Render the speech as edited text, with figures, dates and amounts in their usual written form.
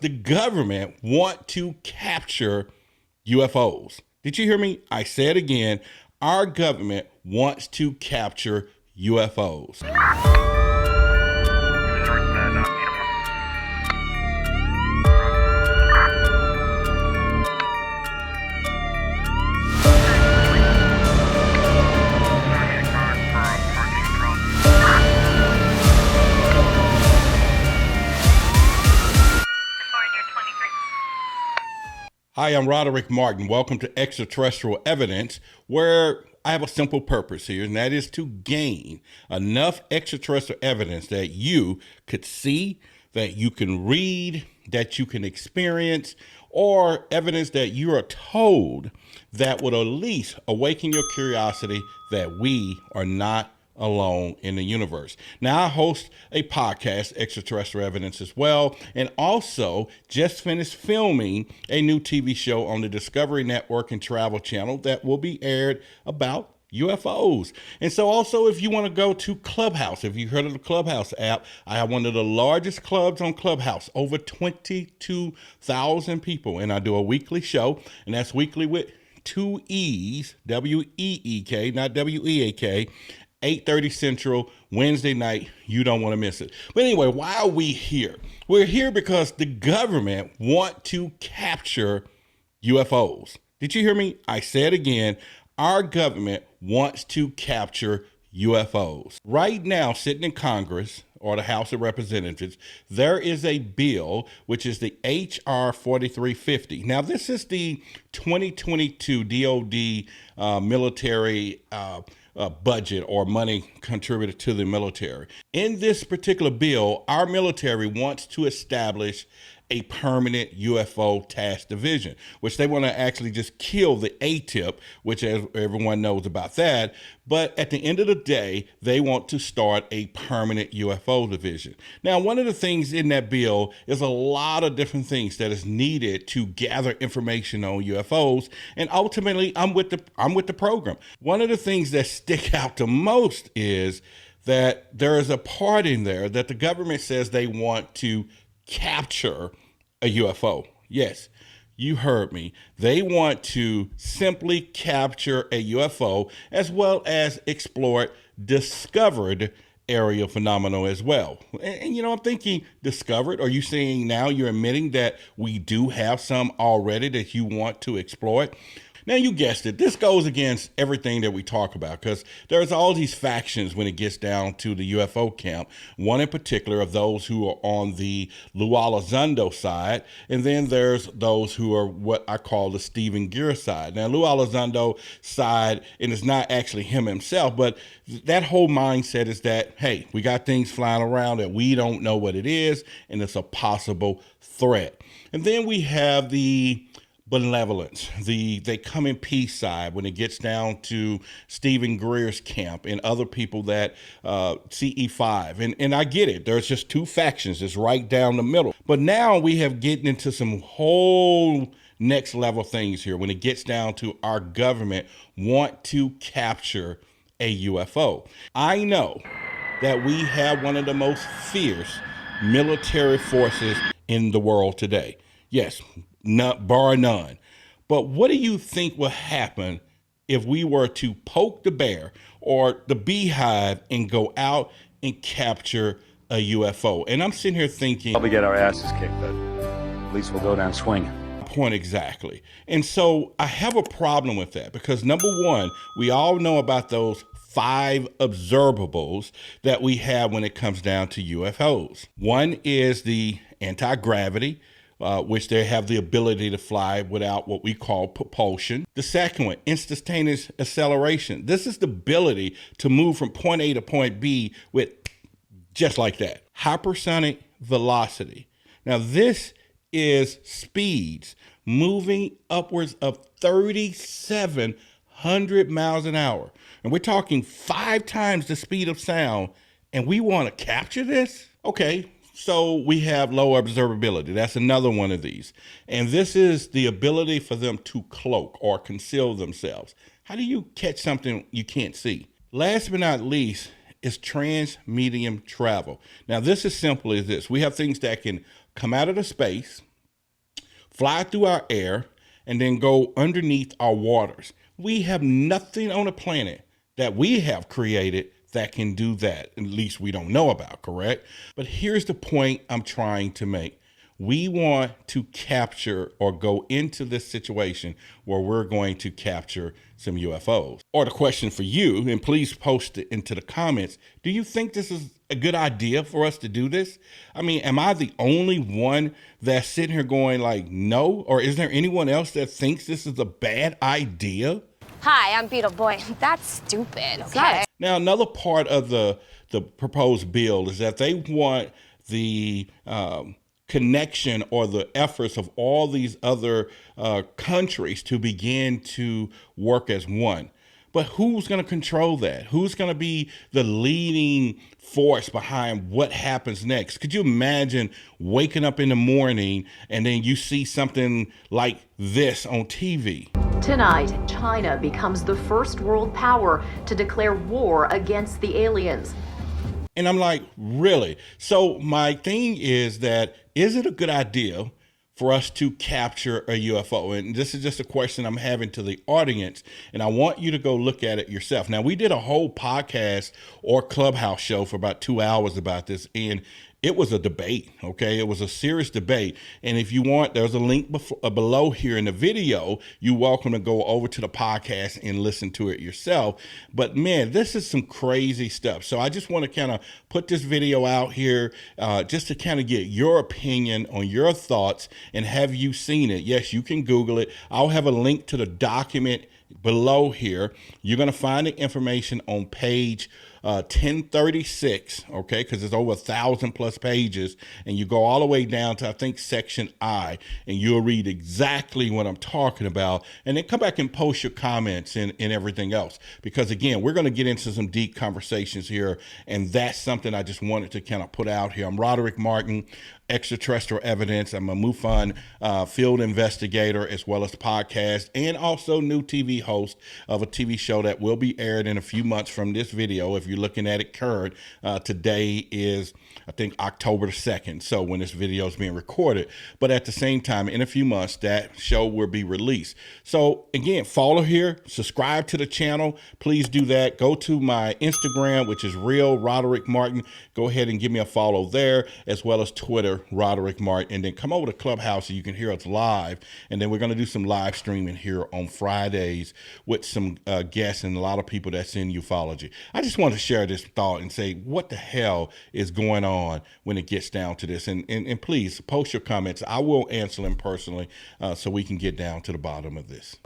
the government want to capture UFOs. Did you hear me? I said again, our government wants to capture UFOs. Hi, I'm Roderick Martin. Welcome to Extraterrestrial Evidence, where I have a simple purpose here, and that is to gain enough extraterrestrial evidence that you could see, that you can read, that you can experience, or evidence that you are told that would at least awaken your curiosity that we are not alone in the universe. Now, I host a podcast, Extraterrestrial Evidence, as well, and also just finished filming a new TV show on the Discovery Network and Travel Channel that will be aired about UFOs. And so also, if you want to go to Clubhouse, if you heard of the Clubhouse app, I have one of the largest clubs on Clubhouse, over 22,000 people, and I do a weekly show, and that's weekly with two E's, W-E-E-K, not W-E-A-K, 8:30 Central, Wednesday night. You don't want to miss it. But anyway, why are we here? We're here because the government want to capture UFOs. Did you hear me? I said again, our government wants to capture UFOs. Right now, sitting in Congress or the House of Representatives, there is a bill, which is the H.R. 4350. Now, this is the 2022 DOD military budget or money contributed to the military. In this particular bill, our military wants to establish a permanent UFO task division, which they want to actually just kill the ATIP, which everyone knows about that. But at the end of the day, they want to start a permanent UFO division. Now, one of the things in that bill is a lot of different things that is needed to gather information on UFOs. And ultimately, I'm with the program. One of the things that stick out the most is that there is a part in there that the government says they want to capture a UFO. Yes, you heard me. They want to simply capture a UFO as well as explore discovered aerial phenomena as well. And you know, I'm thinking discovered. Are you saying now you're admitting that we do have some already that you want to exploit? Now, you guessed it. This goes against everything that we talk about because there's all these factions when it gets down to the UFO camp. One in particular of those who are on the Lou Elizondo side, and then there's those who are what I call the Stephen Greer side. Now, Lou Elizondo side, and it's not actually him himself, but that whole mindset is that, hey, we got things flying around that we don't know what it is, and it's a possible threat. And then we have the benevolence, they come in peace side when it gets down to Stephen Greer's camp and other people that CE5. And I get it. There's just two factions. It's right down the middle. But now we have getting into some whole next level things here when it gets down to our government want to capture a UFO. I know that we have one of the most fierce military forces in the world today. Yes, bar none. But what do you think will happen if we were to poke the bear or the beehive and go out and capture a UFO? And I'm sitting here thinking, probably get our asses kicked, but at least we'll go down swinging. Point exactly. And so I have a problem with that because number one, we all know about those 5 observables that we have when it comes down to UFOs. One is the anti-gravity, which they have the ability to fly without what we call propulsion. The second one, instantaneous acceleration. This is the ability to move from point A to point B with just like that. Hypersonic velocity. Now, this is speeds moving upwards of 3,700 miles an hour. And we're talking 5 times the speed of sound, and we want to capture this? Okay. So we have low observability. That's another one of these. And this is the ability for them to cloak or conceal themselves. How do you catch something you can't see? Last but not least is transmedium travel. Now, this is simple as this. We have things that can come out of the space, fly through our air, and then go underneath our waters. We have nothing on the planet that we have created that can do that. At least we don't know about, correct? But here's the point I'm trying to make. We want to capture or go into this situation where we're going to capture some UFOs. Or the question for you, and please post it into the comments, do you think this is a good idea for us to do this? I mean, am I the only one that's sitting here going like, no? Or is there anyone else that thinks this is a bad idea? Hi, I'm Beetle Boy. That's stupid, okay? Now, another part of the proposed bill is that they want the connection or the efforts of all these other countries to begin to work as one. But who's going to control that? Who's going to be the leading force behind what happens next? Could you imagine waking up in the morning and then you see something like this on TV? Tonight, China becomes the first world power to declare war against the aliens. And I'm like, really? So my thing is that, is it a good idea for us to capture a UFO? And this is just a question I'm having to the audience, and I want you to go look at it yourself. Now, we did a whole podcast or Clubhouse show for about 2 hours about this, and it was a debate, okay? It was a serious debate. And if you want, there's a link below here in the video. You're welcome to go over to the podcast and listen to it yourself. But man, this is some crazy stuff. So I just want to kind of put this video out here just to kind of get your opinion on your thoughts, and have you seen it? Yes, you can Google it. I'll have a link to the document below here. You're going to find the information on page 1036, okay, because it's over 1,000+ pages, and you go all the way down to, I think, section I, and you'll read exactly what I'm talking about, and then come back and post your comments and everything else, because again, we're going to get into some deep conversations here, and that's something I just wanted to kind of put out here. I'm Roderick Martin, Extraterrestrial Evidence. I'm a MUFON field investigator, as well as podcast, and also new TV host of a TV show that will be aired in a few months from this video. If you're looking at it current, today is, I think, October the 2nd. So when this video is being recorded, but at the same time, in a few months, that show will be released. So again, follow here, subscribe to the channel. Please do that. Go to my Instagram, which is Real Roderick Martin. Go ahead and give me a follow there, as well as Twitter, Roderick Martin, and then come over to Clubhouse so you can hear us live. And then we're going to do some live streaming here on Fridays with some guests and a lot of people that's in ufology. I just want to share this thought and say, what the hell is going on when it gets down to this? And please post your comments. I will answer them personally so we can get down to the bottom of this.